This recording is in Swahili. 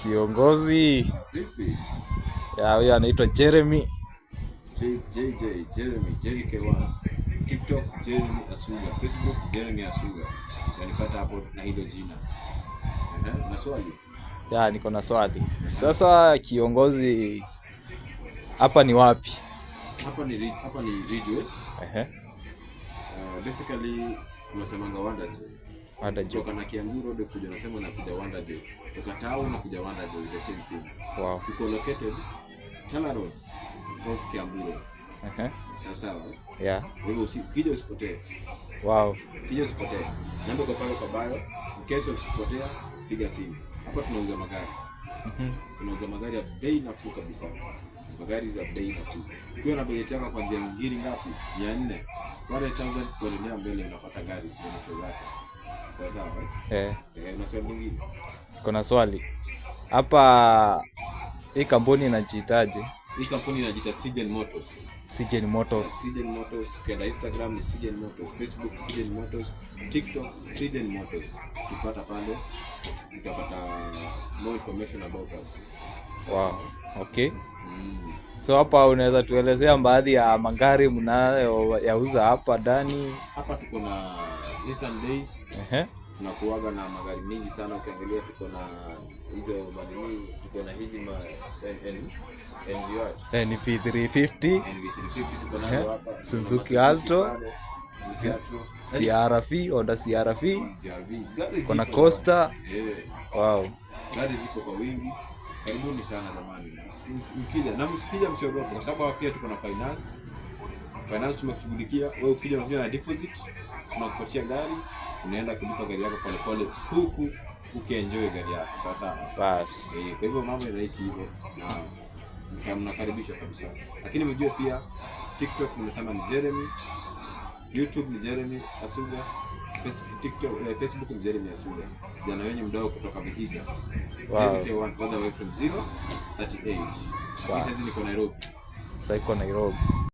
Kiongozi. Vipi? Ya huyo anaitwa Jeremy. Jerry K1. TikTok Jeremy Asuga. Facebook Jeremy Asuga. Yanipata hapo na hilo jina. Na swali? Ya niko na swali. Sasa kiongozi, hapa ni wapi? Hapa ni Ridgeways. Basically tunasemanga Wanda Joy. Wanda Joy. Kutoka na Kiambu Road kuja nasema na kuja Wanda Joy. Kutoka town na kuja Wanda Joy, the same thing. Wow. Tuko located Tala Road off Kiambu Road. Sawa. Yeah. Wewe ukija usipotee. Wow. Ukija usipotee. Namba kwa pale kwa bio. Kesho usipotea, piga simu. Hapa tunauza magari. Tunauza magari ya bei nafuu kabisa. Magari za bei nafuu. Ukiwa na bajeti yako kuanzia ngiri ngapi? 400. 400,000 kuendelea mbele unapata gari kwa zake. Sawa. Na swali lingine. Kuna swali. Hapa hii kampuni inajiitaje? Hii kampuni inajiita Sigen Motors. Sigen Motors. Sigen Motors. Kwa Instagram ni Sigen Motors, Facebook Sigen Motors, TikTok Sigen Motors. Ukipata pale utapata more information about us. Wow. Okay. So hapa unaweza tuelezea baadhi ya magari mnayoyauza hapa ndani? Hapa tuko na Nissan Days. Tunakuaga na magari mingi sana, ukiangalia tuko na hizo madini, tuko na hizi NV350, tuko nazo hapa. Suzuki Alto, CR-V, Honda CR-V, kuna Costa. Wow. Gari ziko kwa wingi. Karibuni sana zamani. Msikija msiogope kwa sababu pia tuko na finance. Finance tumekushughulikia. Wewe ukija unakuja na deposit, tunakupatia gari, unaenda kulipa gari yako pale pale huku ukienjoy gari yako. Sasa bas. Kwa hivyo mambo yanaishi hivyo na mnakaribishwa kabisa. Lakini mjue pia TikTok nimesema ni Jeremy, YouTube ni Jeremy Asuga, Facebook ni Jeremy Asuga. Jana wenye mdao kutoka Vihiga. Wow. K1 all the way from 0 38. Sasa niko Nairobi. Nairobi.